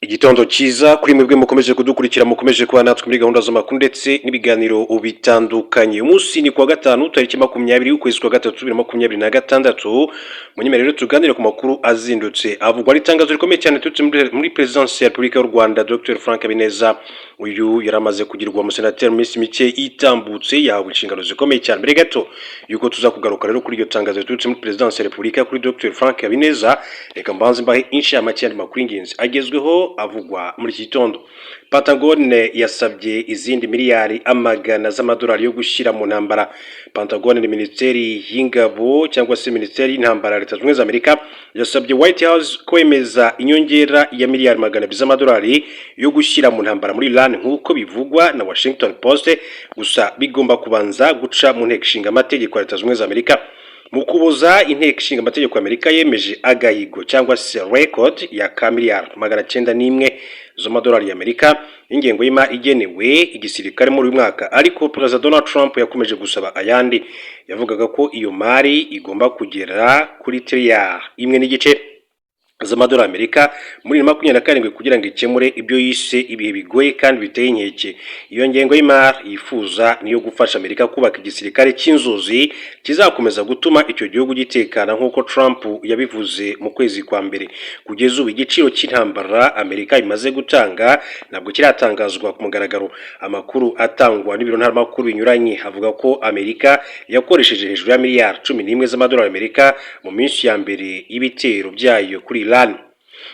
Igitondo cyiza kuri mwebwe mukomeje kudukurikira, mukomeje kuba natwe muri gahunda z'amakuru ndetse n'ibiganiro bitandukanye. Umunsi ni kuwa gatanu tariki 20 ukwezi kwa gatatu 2026. Munyuma rero tuganire ku makuru azindutse avugwa ari itangazo rikomeye cyane tutse muri Presidence ya Repubulika y'u Rwanda. Dr Frank Habineza uyu yaramaze kugirwa umusenateri mu minsi mike itambutse, yahawe inshingano zikomeye cyane. Mbere gato yuko tuza kugaruka rero kuri iryo tangazo tutse muri Presidence ya Repubulika kuri Dr Frank Habineza, reka mbanze mbahe inshamake y'andi makuru y'ingenzi agezweho avugwa muri iki gitondo. Pentagon yasabye izindi miliyari amagana z'amadolari yo gushyira mu ntambara. Pentagon ni minisiteri y'ingabo cyangwa se minisiteri y'intambara ya Leta Zunze Ubumwe za Amerika, yasabye White House kwemeza inyongera ya miliyari magana abiri z'amadolari yo gushyira mu ntambara muri Iran nk'uko bivugwa na Washington Post, gusa bigomba kubanza guca mu nteko ishinga amategeko ya Leta Zunze Ubumwe za Amerika. Mu kuboza inteko ishinga amategeko ya Amerika yemeje agahigo cyangwa se record ya miliyari 901 z'amadolari y'Amerika y'ingengo y'imari igenewe igisirikare muri uyu mwaka, ariko Perezida Donald Trump yakomeje gusaba ayandi. Yavugaga ko iyo mari igomba kugera kuri trilliard 1.5 z'amadolari y'Amerika muri 2027 kugira ngo ikemure ibyo yise ibihe bigoye kandi biteye inkeke. Iyo ngengo y'imari yifuza niyo gufasha Amerika kubaka igisirikare cy'inzozi kizakomeza gutuma icyo gihugu gitekana nk'uko Trump yabivuze mu kwezi kwa mbere. Kugeza ubu igiciro cy'intambara Amerika imaze gutanga ntabwo kiratangazwa ku mugaragaro. Amakuru atangwa n'ibiro ntaramakuru binyuranye avuga ko Amerika yakoresheje hejuru ya miliyari 11 z'amadolari y'Amerika mu minsi ya mbere y'ibitero byayo kuri Iran.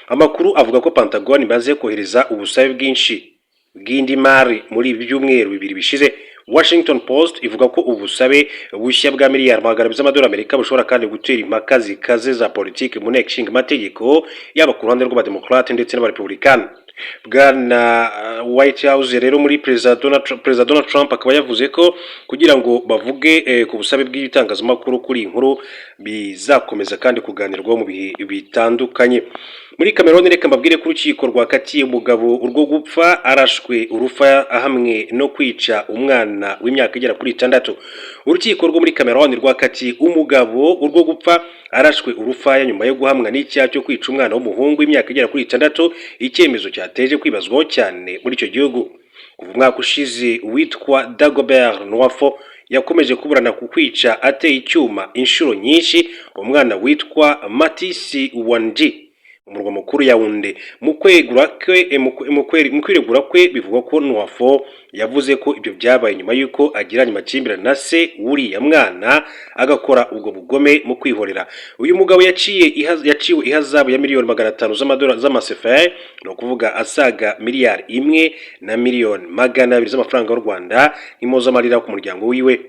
Amakuru avuga ko Pentagon imaze kohereza ubusabe bwinshi bw'indi mari muri ibi byumweru bibiri bishize. Washington Post ivuga ko ubusabe bushya bwa miliyari magana abiri z'amadolari y'Amerika bushobora kandi gutera impaka zikaze za politiki mu nteko ishinga amategeko, yaba ku ruhande rw'abademokrate ndetse n'abarepublikani. Bwana White House rero muri Perezida Donald Trump akaba yavuze ko kugira ngo bavuge ku busabe bw'ibitangazamakuru kuri inkuru bizakomeza kandi kuganirwaho mu bihe bitandukanye. Muri Cameroon reka mbabwire ko urukiko rwakatiye umugabo urwo gupfa arashwe urufa hamwe no kwica umwana w'imyaka igera kuri 6. Urukiko rwo muri Cameroon rwakatiye umugabo urwo gupfa arashwe urufaya nyuma yo guhamwa n'icyaha cyo kwica umwana w'umuhungu w'imyaka igera kuri 6, icyemezo cyateje kwibazwaho cyane muri icyo gihugu. Kuva umwaka ushize witwa Dagobert Nwafo yakomeje kuburana ku kwica ateye icyuma inshuro nyinshi umwana witwa Matisi Wanji umurwa mukuru Yaounde. Mu kwiregura kwe bivugwa ko Nwafo yavuze ko ibyo byabaye nyuma yuko agiranye amakimbirane na se wuriya mwana agakora ubwo bugome mu kwihorera. Uyu mugabo yaciwe ihazabu ya miliyoni 500 z'amadolari z'amasefa, no kuvuga asaga miliyari 1 na miliyoni 200 z'amafaranga y'u Rwanda nk'impozamarira ku muryango wiwe.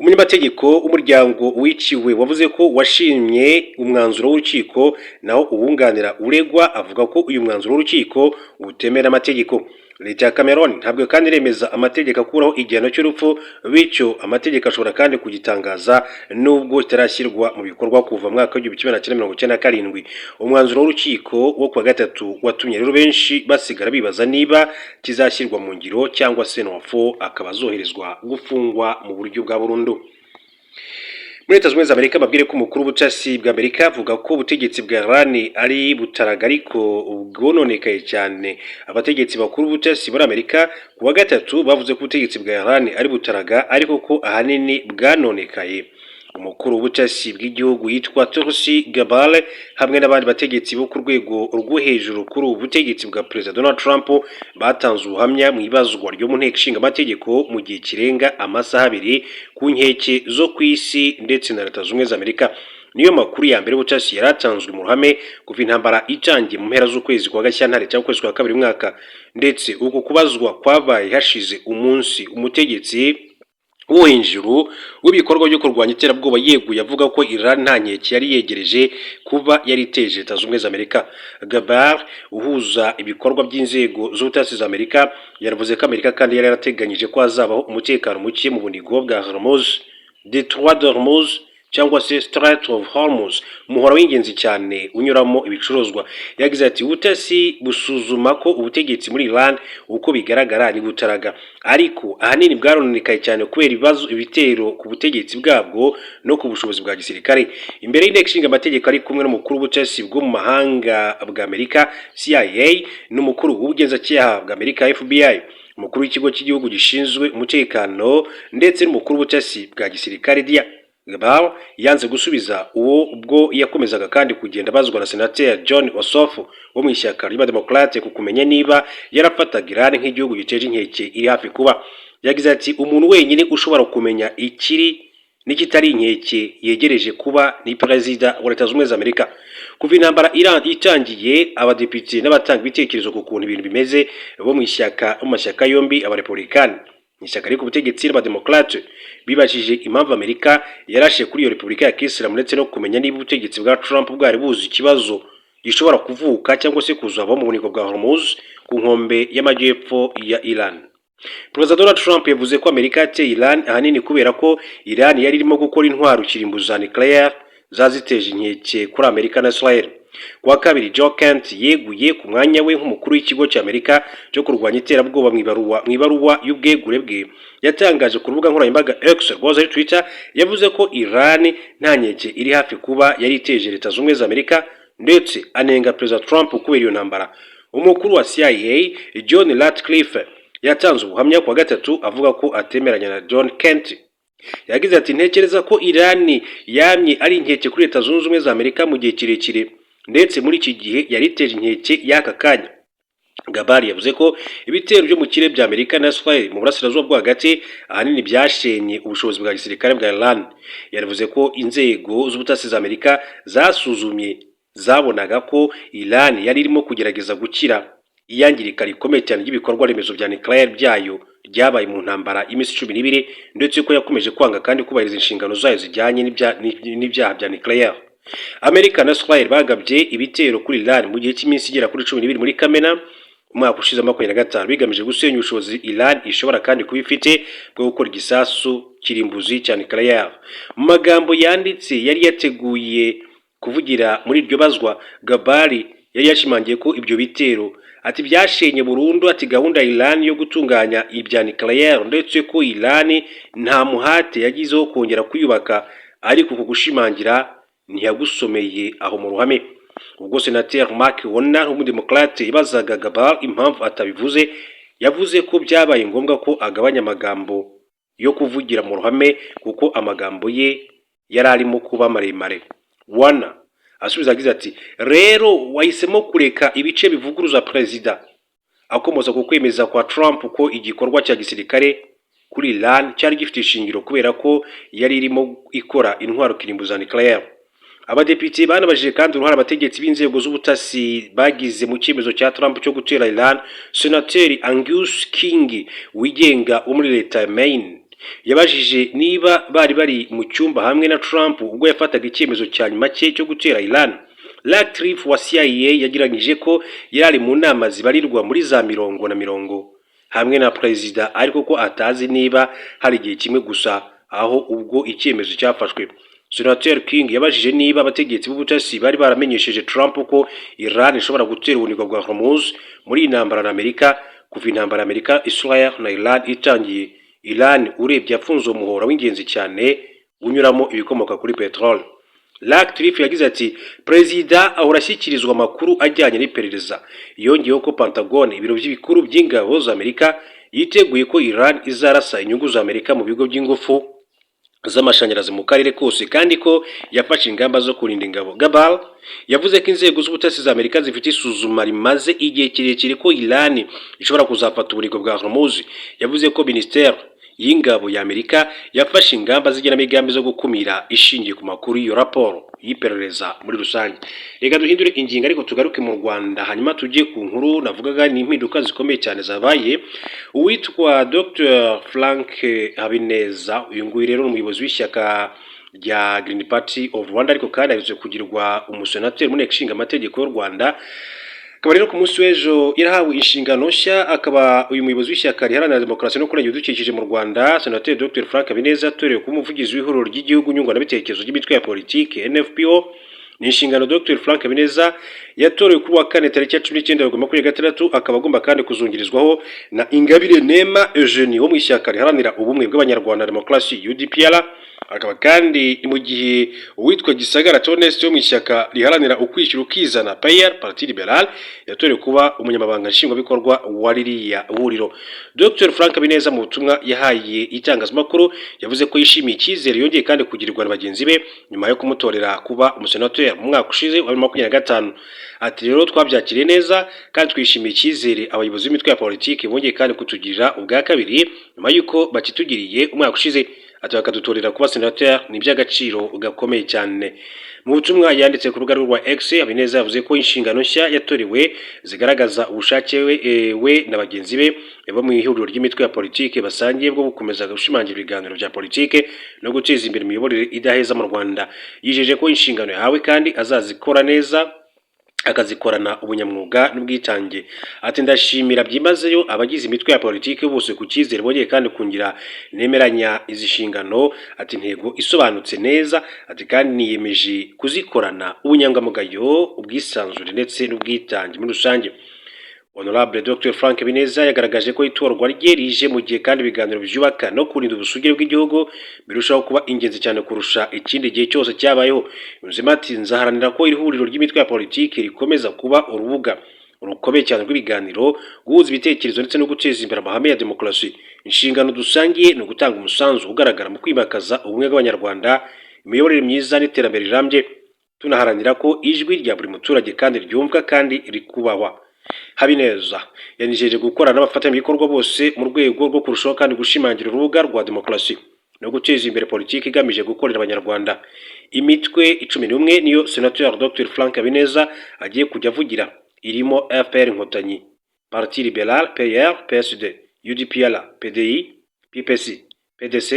Umunyamategeko w'umuryango wiciwe wavuze ko washimye umwanzuro w'urukiko, naho uwunganira uregwa avuga ko uyu mwanzuro w'urukiko utemera amategeko. Leta ya Cameroon ntabwo kandi iremeza amategeko akuraho igihano cy'urupfu, bityo amategeko ashobora kandi kugitangaza nubwo kitarashyirwa mu bikorwa kuva mwaka wa 1997. Umwanzuro w'urukiko wo kwa gatatu watumye rero benshi basigara bibaza niba kizashyirwa mu ngiro cyangwa se Nwafo akaba azoherezwa gufungwa mu buryo bwa burundu. Muri Leta Zunze Ubumwe za Amerika babwire ko umukuru w'ubutasi bwa Amerika avuga ko ubutegetsi bwa Iran ari butaraga ariko bwononekaye cyane. Abategetsi bakuru b'ubutasi muri Amerika kuwa gatatu bavuze ko ubutegetsi bwa Iran ari butaraga ariko ko ahanini bwanonekaye. Umukuru w'ubutasi bw'igihugu yitwa Tulsi Gabbard hamwe n'abandi bategetsi bo ku rwego rwo hejuru kuri ubu butegetsi bwa Perezida Donald Trump batanze ubuhamya mu ibazwa ryo mu nteko ishinga amategeko mu gihe kirenga amasaha 2 ku nkeke zo ku isi ndetse na Leta Zunze Ubumwe za Amerika. Niyo makuru ya mbere ubutasi yaratanzwe mu ruhame kuva intambara itangiye mu mpera z'ukwezi kwa Gashyantare cyangwa ukwezi kwa kabiri mwaka, ndetse uko kubazwa kwabaye hashize umunsi umutegetsi wo hejuru w'ibikorwa byo kurwanya iterabwoba yeguye avuga ko Iran nta nkeke yari yegereje kuba yari iteje Leta Zunze Ubumwe za Amerika. Gabbard uhuza ibikorwa by'inzego z'ubutasi za Amerika yaravuze ko Amerika kandi yari yarateganyije ko hazabaho umutekano muke mu bunigo bwa Hormuz, Detroit d'Hormuz cyangwa se Strait of Hormuz, umuhora w'ingenzi cyane unyuramo ibicuruzwa. Yagize ati ubutasi busuzuma ko ubutegetsi muri Iran uko bigaragara ni butaraga, ariko ahanini bwarononekaye cyane kubera ibitero ku butegetsi bwabwo no ku bushobozi bwa gisirikare. Imbere y'inteko ishinga amategeko ari kumwe n'umukuru w'ubutasi bwo mu mahanga bwa Amerika CIA n'umukuru w'ubugenzacyaha bwa Amerika FBI, umukuru w'ikigo cy'igihugu gishinzwe umutekano ndetse n'umukuru w'ubutasi bwa gisirikare dia Gabal yanze gusubiza uwo ubwo yakomezaga kandi kugenda bazwa na Senateri John Ossoff wo mu ishyaka ry'Abademokrate ku kumenya niba yarafataga Iran nk'igihugu giteje inkeke iri hafi kuba. Yagize ati umuntu wenyine ushobora kumenya ikiri n'ikitari inkeke yegereje kuba ni Perezida wa Leta Zunze Ubumwe za Amerika. Kuva intambara Iran itangiye, abadepite n'abatanga ibitekerezo ku kuntu ibintu bimeze bo mu mashyaka yombi, abarepublikani ishyaka riri ku butegetsi n'Abademokrate, bibajije impamvu Amerika yarashe kuri iyo Repubulika ya Kisilamu ndetse no kumenya niba ubutegetsi bwa Trump bwari buzi ikibazo gishobora kuvuka cyangwa se kuzava mu buniko bwa Hormuz ku nkombe y'amajyepfo ya Iran. Perezida Donald Trump yavuze ko Amerika yateye Iran ahanini kubera ko Iran yari irimo gukora intwaro kirimbuzi za nuclear zaziteje inkeke kuri Amerika na Israel. Kuwa kabiri, Joe Kent yeguye ku mwanya we nk'umukuru w'ikigo cy'Amerika cyo kurwanya iterabwoba mu ibaruwa y'ubwegure bwe yatangaje ku rubuga nkoranyambaga X rwose ari Twitter. Yavuze ko Iran nta nkeke iri hafi kuba yari iteje Leta Zunze Ubumwe za Amerika, ndetse anenga Perezida Trump kubera iyo ntambara. Umukuru wa CIA John Ratcliffe yatanze ubuhamya kuwa gatatu avuga ko atemeranya na John Kent. Yagize ati ntekereza ko Iran yamye ari inkeke kuri Leta Zunze Ubumwe za Amerika mu gihe kirekire, ndetse muri iki gihe yari iteje inkeke y'aka kanya. Gabari yavuze ko ibitero byo mu kirere bya Amerika na Israel mu burasirazuba bwo hagati ahanini byashenye ubushobozi bwa gisirikare bwa Iran. Yaravuze ko inzego z'ubutasi za Amerika zasuzumye zabonaga ko Iran yari irimo kugerageza gukira iyangirika rikomeye cyane ry'ibikorwa remezo bya nuclear byayo ryabaye mu ntambara y'imisi 12, ndetse ko yakomeje kwanga kandi kubahiriza inshingano zayo zijyanye n'ibyaha bya nuclear. Amerika na Israel bagabye ibitero kuri Iran mu gihe cy'iminsi igera kuri 12 muri Kamena umwaka ushize 2025, bigamije gusenya ubushobozi Iran ishobora kandi kuba ifite bwo gukora igisasu kirimbuzi cya nuclear. Mu magambo yanditse yari yateguye kuvugira muri iryo bazwa, Gabari yari yashimangiye ko ibyo bitero ati byashenye burundu ati gahunda ya Iran yo gutunganya ibya nuclear, ndetse ko Iran nta muhate yagizeho kongera kuyubaka, ariko ku gushimangira ntiyagusomeye aho mu ruhame. Ubwo Senateri Mark Warner w'umudemokrate yabazaga Gabal impamvu atabivuze, yavuze ko byabaye ngombwa ko agabanya amagambo yo kuvugira mu ruhame kuko amagambo ye yari arimo kuba maremare. Warner asubiza agize ati rero wahisemo kureka ibice bivuguruza Perezida, akomoza ku kwemeza kwa Trump ko igikorwa cya gisirikare kuri Iran cyari gifite ishingiro kubera ko yari irimo ikora intwaro kirimbuzi za nuclear. Abadepite banabajije kandi uruhare abategetsi b'inzego z'ubutasi bagize mu cyemezo cya Trump cyo gutera Iran. Senateri Angus King wigenga wo muri leta ya Maine yabajije niba bari mu cyumba hamwe na Trump ubwo yafataga icyemezo cya nyuma cyo gutera Iran. Ratcliffe wa CIA yagiranyije ko yari mu nama zibarirwa muri za 100 hamwe na Perezida, ariko ko atazi niba hari igihe kimwe gusa aho ubwo icyemezo cyafashwe. Senateri King yabajije niba abategetsi b'ubutasi bari baramenyesheje Trump ko Iran ishobora gutera ubuniko bwa Hormuz muri intambara na Amerika. Kuva intambara Amerika, Israel na Iran itangiye, Iran urebye yafunze umuhora w'ingenzi cyane unyuramo ibikomoka kuri petrol. Ratcliffe yagize ati Perezida ahora ashyikirizwa amakuru ajyanye n'iperereza. Yongeyeho ko Pentagon, ibiro by'ibikuru by'ingabo za Amerika, yiteguye ko Iran izarasa inyungu za Amerika mu bigo by'ingufu z'amashanyarazi mu karere kose, kandi ko yafashe ingamba zo kurinda ingabo. Gabal yavuze ko inzego z'ubutasi za Amerika zifite isuzuma rimaze igihe kirekire ko Iran ishobora kuzafata ubuniko bwa Hormuz. Yavuze ko Ministeri y'ingabo ya Amerika yafashe ingamba z'igenamigambi zo gukumira ishingiye ku makuru y'iyo raporo y'iperereza muri rusange. Reka duhindure ingingo ariko tugaruke mu Rwanda, hanyuma tujye ku nkuru navugaga ni impinduka zikomeye cyane zabaye. Uwitwa Dr Frank Habineza, uyu nguyu rero umuyobozi w'ishyaka rya Green Party of Rwanda, ariko kandi aherutse kugirwa umusenateri mu nteko ishinga amategeko y'u Rwanda. akaba rero ku munsi w'ejo yarahawe inshingano nshya, akaba uyu muyobozi w'ishyaka riharanira demokarasi no kurengera ibidukikije mu Rwanda Senateri Dr Frank Habineza yatorewe kuba umuvugizi w'ihuriro ry'igihugu nyunguranabitekerezo ry'imitwe ya politiki NFPO. Ni inshingano Dr Frank Habineza yatorewe kuri wa kane tariki ya 19/2026, akaba agomba kandi kuzungirizwaho na Ingabire Nema Eugenie wo mu ishyaka riharanira ubumwe bw'abanyarwanda demokarasi UDPR. Akaba kandi mu gihe uwitwa Gisagara Toneste wo mu ishyaka riharanira ukwishyura ukizana PAIR Parti Liberal yatorewe kuba umunyamabanga nshingwabikorwa wa ririya huriro. Dr Frank Habineza mu butumwa yahaye itangazamakuru yavuze ko yishimiye icyizere yongeye kandi kugirirwa na bagenzi be nyuma yo kumutorera kuba umusenateri mu mwaka ushize wa 2025. Ati rero twabyakiriye neza kandi twishimiye icyizere abayobozi b'imitwe ya politiki bongeye kandi kutugirira ubwa kabiri nyuma y'uko bakitugiriye umwaka ushize. Ati bakadutorera kuba senateri ni iby'agaciro gakomeye cyane. Mu butumwa yanditse ku rubuga rwa X, Habineza yavuze ko inshingano nshya yatorewe zigaragaza ubushake we na bagenzi be bo mu ihuriro ry'imitwe ya politiki basangiye bwo gukomeza gushimangira ibiganiro bya politiki no guteza imbere imiyoborere idaheza mu Rwanda. Yijeje ko inshingano yahawe kandi azazikora neza akazikorana ubunyamwuga n'ubwitange. Ati ndashimira byimazeyo abagize imitwe ya politiki bose ku cyizere bongeye kandi kungira nemeranya izi nshingano. Ati intego isobanutse neza, ati kandi niyemeje kuzikorana ubunyangamugayo, ubwisanzure ndetse n'ubwitange muri rusange. Honorable Dr Frank Habineza yagaragaje ko itorwa rye rije mu gihe kandi ibiganiro byubaka no kurinda ubusugire bw'igihugu birushaho kuba ingenzi cyane kurusha ikindi gihe cyose cyabayeho. Yunzemo ati nzaharanira ko iri huriro ry'imitwe ya politiki rikomeza kuba urubuga rukomeye cyane rw'ibiganiro, guhuza ibitekerezo ndetse no guteza imbere amahame ya demokarasi. Inshingano dusangiye ni ugutanga umusanzu ugaragara mu kwimakaza ubumwe bw'abanyarwanda, imiyoborere myiza n'iterambere rirambye, tunaharanira ko ijwi rya buri muturage kandi ryumvwa kandi rikubahwa. Habineza yanijeje gukorana n'abafatanyabikorwa bose mu rwego rwo kurushaho kandi gushimangira urubuga rwa demokarasi no guteza imbere politiki igamije gukorera abanyarwanda. Imitwe 11 niyo Senateur Dr Frank Habineza agiye kujya avugira, irimo FPR Inkotanyi, Parti Liberal, PAIR, PSD, UDPR, PDI, PPC, PDC,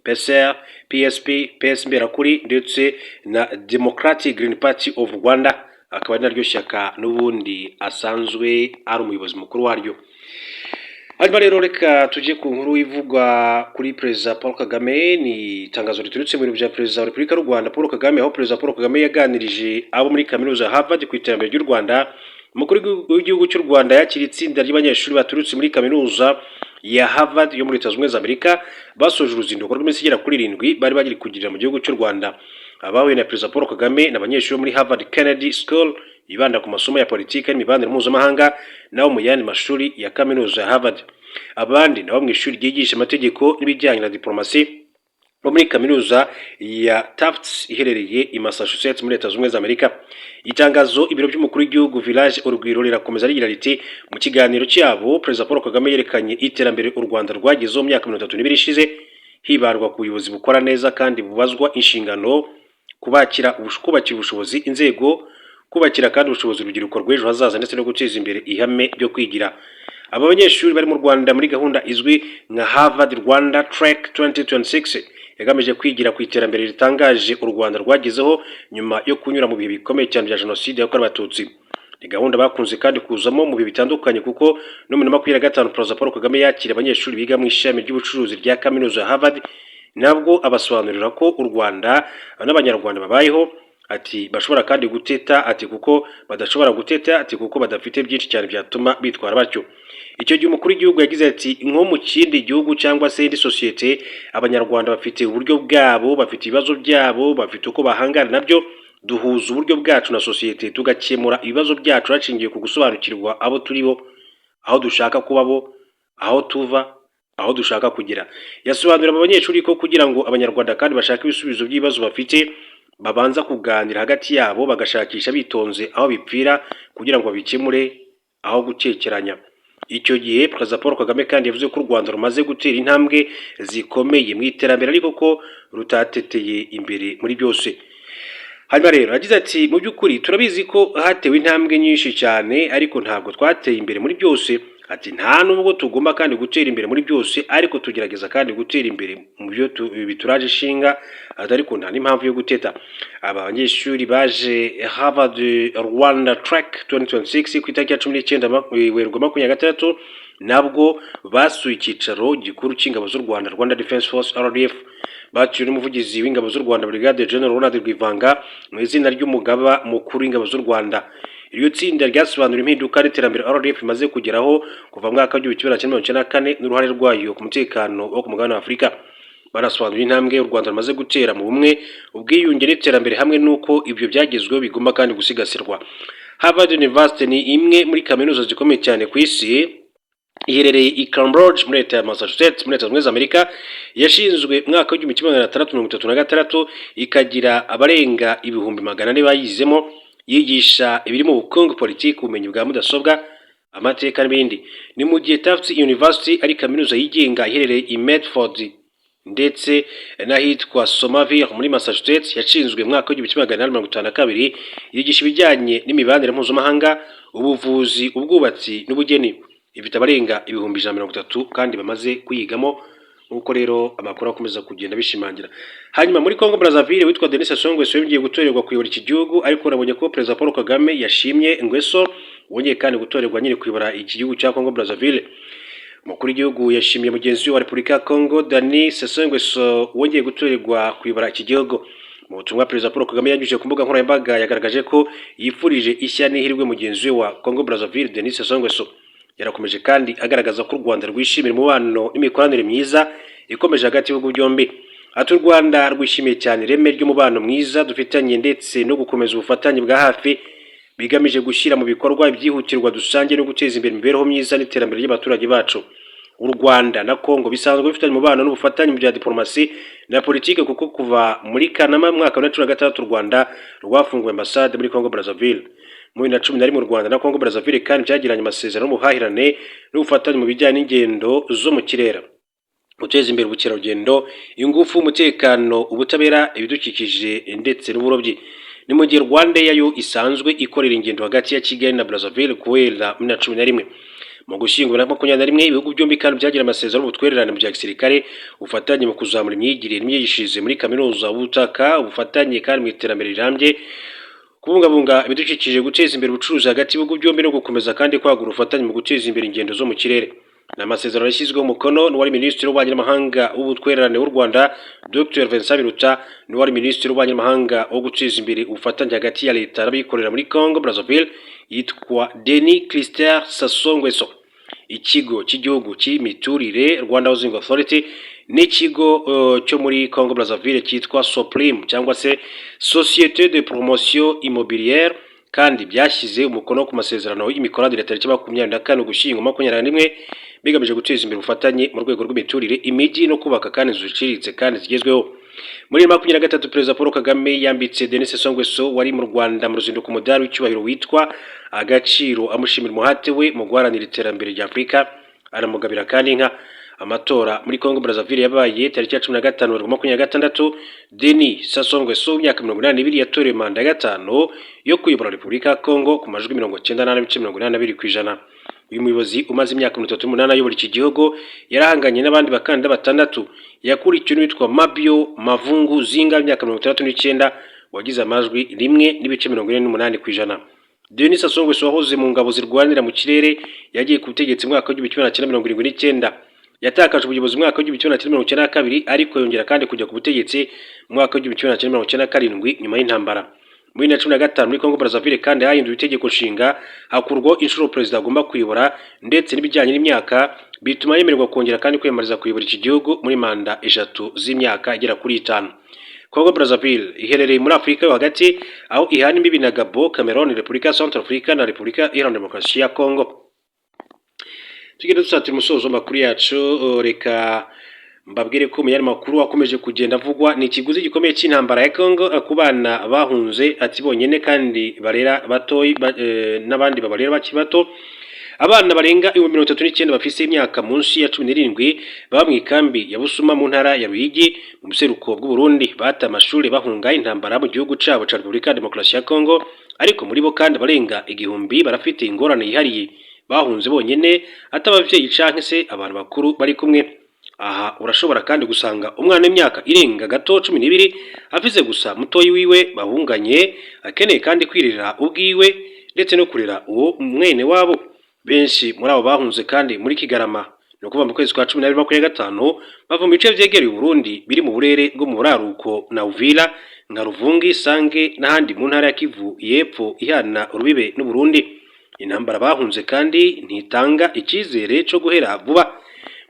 PCR, PSP, PS Mberakuri ndetse na Democratic Green Party of Rwanda. Akaba ari naryo shyaka n'ubundi asanzwe ari umuyobozi mukuru waryo. Hanyuma rero reka tujye ku nkuru ivugwa kuri Perezida Paul Kagame. Ni itangazo riturutse mu biro bya Perezida wa Repubulika y'u Rwanda Paul Kagame, aho Perezida Paul Kagame yaganirije abo muri kaminuza ya Harvard ku iterambere ry'u Rwanda. Umukuru w'igihugu cy'u Rwanda yakira itsinda ry'abanyeshuri baturutse muri kaminuza ya Harvard yo muri Leta Zunze Ubumwe za Amerika basoje uruzinduko rw'iminsi igera kuri 7 bari bagiri kugirira mu gihugu cy'u Rwanda. Abahuye na Perezida Paul Kagame n'abanyeshuri muri Harvard Kennedy School ibanda ku masomo ya politiki n'imibanire mpuzamahanga naho mu yandi mashuri ya kaminuza ya Harvard. Abandi nabo mu ishuri ryigisha amategeko n'ibijyanye na diplomasi bo muri kaminuza ya Tufts iherereye i Massachusetts muri Leta Zunze Ubumwe za Amerika. Itangazo ibiro by'umukuru w'igihugu Village Urugwiro rirakomeza rigira riti mu kiganiro cyabo Perezida Paul Kagame yerekanye iterambere u Rwanda rwagezeho mu myaka 32 ishize, hibandwa ku buyobozi bukora neza kandi bubazwa inshingano, kubakira ubushobozi inzego, kubakira kandi ubushobozi urubyiruko rw'ejo hazaza ndetse no guteza imbere ihame ryo kwigira. Aba banyeshuri bari mu Rwanda muri gahunda izwi nka Harvard Rwanda Track 2026 yagamije kwigira ku iterambere ritangaje u Rwanda rwagezeho nyuma yo kunyura mu bihe bikomeye cyane bya jenoside yakorewe Abatutsi. Ni gahunda bakunze kandi kuzamo mu bihe bitandukanye kuko no mu 2025 Perezida Paul Kagame yakira abanyeshuri biga mu ishami ry'ubucuruzi rya kaminuza ya Harvard, nabwo abasobanurira ko u Rwanda n'abanyarwanda babayeho, ati bashobora kandi guteta, ati kuko badashobora guteta, ati kuko badafite byinshi cyane byatuma bitwara batyo. Icyo gihe umukuru w'igihugu yagize ati nko mu kindi gihugu cyangwa se indi sosiyete abanyarwanda bafite uburyo bwabo, bafite ibibazo byabo, bafite uko bahangana nabyo. Duhuza uburyo bwacu na sosiyete tugakemura ibibazo byacu hacingiye ku gusobanukirwa abo turibo, aho dushaka kuba bo, aho tuva, aho dushaka kugera. Yasobanurira abanyeshuri ko kugira ngo abanyarwanda kandi bashaka ibisubizo by'ibibazo bafite babanza kuganira hagati yabo bagashakisha bitonze aho bipfira kugira ngo babikemure aho gucekeranya. Icyo gihe Perezida Paul Kagame kandi yavuze ko u Rwanda rumaze gutera intambwe zikomeye mu iterambere ariko ko rutateteye imbere muri byose. Hanyuma rero yagize ati mu by'ukuri turabizi ko hatewe intambwe nyinshi cyane ariko ntabwo twateye imbere muri byose. ati nta nubwo tugomba kandi gutera imbere muri byose ariko tugerageza kandi gutera imbere mu byo bituraje ishinga ariko nta n'impamvu yo guteta. Aba banyeshuri baje Harvard Rwanda Track 2026 ku itariki ya 19 Werurwe 2026 nabwo basuye icyicaro gikuru cy'ingabo z'u Rwanda Rwanda Defense Force RDF baciye n'umuvugizi w'ingabo z'u Rwanda Brigade General Ronald Rwivanga mu izina ry'umugaba mukuru w'ingabo z'u Rwanda. Iryo tsinda ryasobanura impinduka n'iterambere RDF imaze kugeraho kuva mu mwaka w'1994 n'uruhare rwayo ku mutekano wo ku mugabane wa Afurika. Barasobanura intambwe u Rwanda rumaze gutera mu bumwe ubwiyunge n'iterambere hamwe n'uko ibyo byagezweho bigomba kandi gusigasirwa. Harvard University ni imwe muri kaminuza zikomeye cyane ku isi, iherereye i Cambridge muri leta ya Massachusetts muri leta zunze ubumwe za Amerika. Yashinzwe mu mwaka w'1636 ikagira abarenga ibihumbi 400 bayizemo, yigisha ibirimo ubukungu, politiki, ubumenyi bwa mudasobwa, amateka n'ibindi. Ni mu gihe Tufts University ari kaminuza yigenga iherereye i Medford ndetse n'ahitwa Somerville muri Massachusetts, yashinzwe mu mwaka w'1852, yigisha ibijyanye n'imibanire mpuzamahanga, ubuvuzi, ubwubatsi n'ubugeni. Ifite abarenga ibihumbi 130 kandi bamaze kuyigamo, nk'uko rero amakuru akomeza kugenda bishimangira. Hanyuma muri Congo Brazzaville witwa Denis Sassou Nguesso yongeye gutorerwa kuyobora iki gihugu, ariko nabonye ko Perezida Paul Kagame yashimye Nguesso wongeye kandi gutorerwa nyine kuyobora iki gihugu cya Congo Brazzaville. Umukuru w'igihugu yashimiye mugenzi wa Repubulika ya Congo Denis Sassou Nguesso wongeye gutorerwa kuyobora iki gihugu. Mu butumwa Perezida Paul Kagame yanyujije ku mbuga nkoranyambaga yagaragaje ko yifurije ishya n'ihirwe mugenzi we wa Congo Brazzaville Denis Sassou Nguesso. Yarakomeje kandi agaragaza ko u Rwanda rwishimira umubano n'imikoranire myiza ikomeje hagati y'ibihugu byombi. Ati u Rwanda rwishimiye cyane ireme ry'umubano mwiza dufitanye ndetse no gukomeza ubufatanye bwa hafi bigamije gushyira mu bikorwa ibyihutirwa dusange no guteza imbere imibereho myiza n'iterambere ry'abaturage bacu. U Rwanda na Kongo bisanzwe bifitanye umubano n'ubufatanye mu bya diplomasi na politike, kuko kuva muri Kanama mwaka wa 2016 u Rwanda rwafunguye ambasade muri Congo Brazzaville. Mu 2011 mu Rwanda na Congo Brazzaville kandi byagiranye amasezerano y'ubuhahirane n'ubufatanye mu bijyanye n'ingendo zo mu kirere, guteza imbere ubukerarugendo, ingufu, umutekano, ubutabera, ibidukikije ndetse n'uburobyi. Ni mu gihe Rwanda yayo isanzwe ikorera ingendo hagati ya Kigali na Brazzaville guhera muri 2011. Mu gushyingura 2021 ibihugu byombi kandi byagira amasezerano y'ubutwererane mu bya gisirikare, ubufatanye mu kuzamura imyigire n'imyigishirize muri kaminuza, ubutaka, ubufatanye kandi mu iterambere rirambye, kubungabunga ibidukikije, guteza imbere ubucuruzi hagati y'ibihugu byombi no gukomeza kandi kwagura ubufatanye mu guteza imbere ingendo zo mu kirere. Ni amasezerano yashyizweho umukono n'uwari Minisitiri w'Ububanyi n'Amahanga w'ubutwererane w'u Rwanda Dr Vincent Biruta, n'uwari Minisitiri w'Ububanyi n'Amahanga wo guteza imbere ubufatanye hagati ya leta n'abikorera muri Congo Brazzaville yitwa Denis Christophe Sassou Nguesso. Ikigo cy'igihugu cy'imiturire Rwanda Housing Authority n'ikigo cyo muri Congo Brazzaville cyitwa Soprime cyangwa se Société de Promotion Immobilière kandi byashyize umukono ku masezerano y'imikoranire tariki 24 Ugushyingo 2021 bigamije guteza imbere ubufatanye mu rwego rw'imiturire, imijyi no kubaka kandi inzu ziciriritse kandi zigezweho. Muri 2023 Perezida Paul Kagame yambitse Denis Sassou Nguesso wari mu Rwanda mu ruzinduko umudari w'icyubahiro witwa Agaciro, amushimira umuhate we mu guharanira iterambere rya Afurika, aramugabira kandi inka. Amatora muri Congo Brazzaville yabaye tariki ya 15 Werurwe 2026. Denis Sassou Nguesso w'imyaka 82 yatorewe manda ya 5 yo kuyobora Repubulika ya Congo ku majwi 98.82%. Uyu muyobozi umaze imyaka 38 ayobora iki gihugu yarahanganye n'abandi bakandida batandatu, yakurikiwe n'uwitwa Mabio Mavungu Zinga imyaka 69 wagize amajwi 1.48%. Denis Sassou Nguesso wahoze mu ngabo zirwanira mu kirere yagiye ku butegetsi mwaka wa 1979. Yatakaje ubuyobozi mwaka wa 1992 ariko yongera kandi kujya ku butegetsi mwaka wa 1997 nyuma y'intambara. Muri 2015 muri Congo Brazzaville kandi hahinduwe itegeko nshinga hakurwaho inshuro perezida agomba kuyobora ndetse n'ibijyanye n'imyaka, bituma yemererwa kongera kandi kwiyamamariza kuyobora iki gihugu muri manda 3 z'imyaka igera kuri 5. Congo Brazzaville iherereye muri Afurika yo hagati aho ihana imbibi na Gabon, Cameroon, Repubulika ya Centrafrica na Repubulika Iharanira Demokarasi ya Congo. Tugenda dusatira umusozo makuru yacu, reka mbabwire ko mu makuru akomeje kugenda avugwa ni ikiguzi gikomeye cy'intambara ya Congo ku bana bahunze ati bonyene kandi barera batoyi n'abandi babarera baki bato. Abana barenga 39 bafise imyaka munsi ya 17 baba mu ikambi ya Busuma mu ntara ya Ruyigi mu buseruko bw'u Burundi bata amashuri bahunga intambara mu gihugu cabo ca Repubulika ya Demokarasi ya Congo, ariko muri bo kandi barenga igihumbi barafite ingorane yihariye bahunze bonyene atabavyeyi canke se abantu bakuru bari kumwe. Aha urashobora kandi gusanga umwana w'imyaka irenga gato 12 afise gusa mutoyi wiwe bahunganye, akeneye kandi kwirira ubwiwe ndetse no kurera uwo mwene wabo. Benshi muri abo bahunze kandi muri Kigarama no kuva mu kwezi kwa 12/25 bava mu bice vyegereye Burundi biri mu burere bwo mu buraruko na Uvira nka Ruvungi, Sange n'ahandi mu ntara ya Kivu yepfo ihana urubibe n'u Burundi. Intambara bahunze kandi ntitanga ikizere cyo guhera vuba.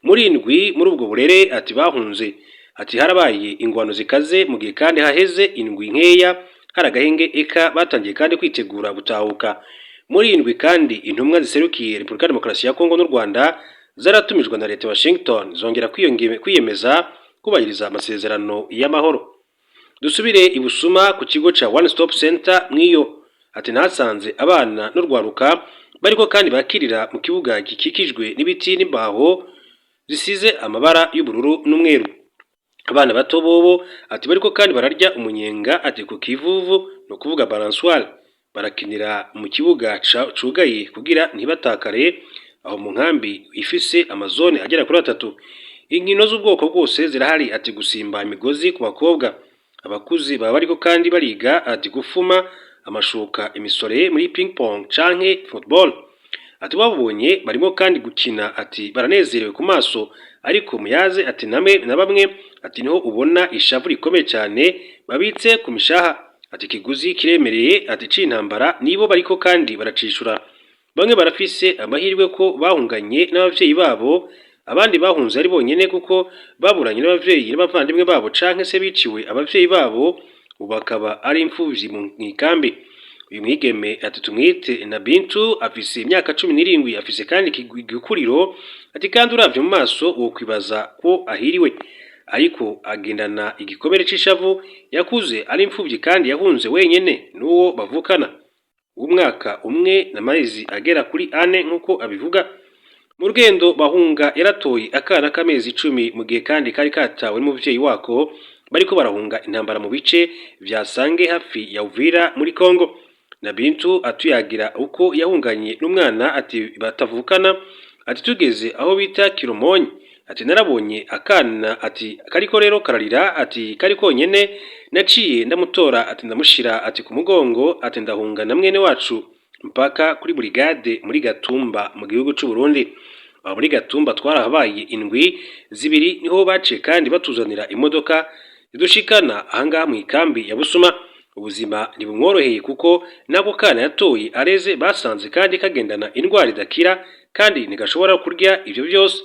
Muri indwi muri ubwo burere ati bahunze ati harabaye ingwano zikaze mu gihe kandi haheze indwi nkeya haragahenge eka batangiye kandi kwitegura gutahuka. Muri indwi kandi intumwa ziserukiye Repubulika Demokarasi ya Kongo n'u Rwanda zaratumijwe na leta Washington zongera kwiyemeza kubahiriza amasezerano y'amahoro. Dusubire ibusuma ku kigo ca One Stop Center mwiyo ati nasanze abana n'urwaruka bariko kandi bakirira mu kibuga gikikijwe n'ibiti n'imbaho zisize amabara y'ubururu n'umweru. Abana bato bobo ati bariko kandi bararya umunyenga ati ku kivuvu no kuvuga balansoire, barakinira mu kibuga cugaye kugira ntibatakare aho mu nkambi ifise amazone agera kuri 3. Inkino z'ubwoko bwose zirahari ati gusimba imigozi ku bakobwa, abakuzi baba bariko kandi bariga ati gufuma amashuka imisore muri ping pong canke football. Ati babonye barimo kandi gukina ati baranezerewe ku maso, ariko muyaze ati na bamwe ati niho ubona ishavu rikomeye cyane babitse ku mishaha. Ati kiguzi kiremereye ati c'intambara nibo bariko kandi baracishura. Bamwe barafise amahirwe ko bahunganye n'abavyeyi babo, abandi bahunze ari bonyene kuko baburanye n'abavyeyi n'abavandimwe babo canke se biciwe abavyeyi babo ubakaba ari imfuvyi mu ikambi. Uyu mwigeme ati tumwite na Bintu afise imyaka 17 afise kandi igikuriro ati kandi uravye mu maso wo kwibaza ko ahiriwe, ariko agendana igikomere c'ishavu. Yakuze ari imfuvyi kandi yahunze wenyene n'uwo bavukana umwaka umwe n'amezi agera kuri 4 nkuko abivuga. Mu rugendo bahunga yaratoye akana k'amezi 10 mu gihe kandi kari katawe n'umuvyeyi wako bariko barahunga intambara mu bice vya Sange hafi ya Uvira muri Kongo. Na Bintu atuyagira uko yahunganye n'umwana ati batavukana ati tugeze aho bita Kiromonyi ati narabonye akana ati kariko rero kararira ati kariko nyene naciye ndamutora ati ndamushira ati ku mugongo ati ndahunga na mwene wacu mpaka kuri brigade muri Gatumba mu gihugu cy'u Burundi. Aba muri Gatumba twarahabaye indwi zibiri niho bace kandi batuzanira imodoka zidushikana ahangaha mu ikambi ya Busuma. Ubuzima ntibumworoheye kuko nako kana yatoye areze basanze kandi kagendana indwara idakira kandi ntigashobora kurya ivyo byose.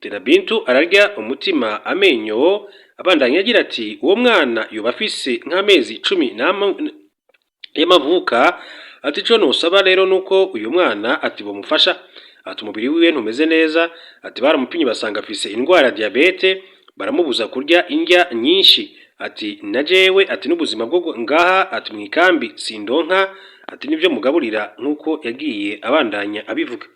Tena Bintu ararya umutima amenyo abandanya agira ati uwo mwana yoba afise nk'amezi 10 y'amavuka ati co nosaba rero nuko uyu mwana ati bomufasha ati umubiri wiwe ntumeze neza ati baramupinye basanga afise indwara ya diabete baramubuza kurya indya nyinshi ati najewe ati n'ubuzima bwo ngaha ati mwikambi sindonka ati nivyo mugaburira nkuko yagiye abandanya abivuga.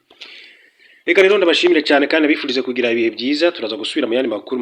Reka rero ndabashimire cyane kandi abifurize kugira ibihe byiza. Turaza gusubira mu yandi makuru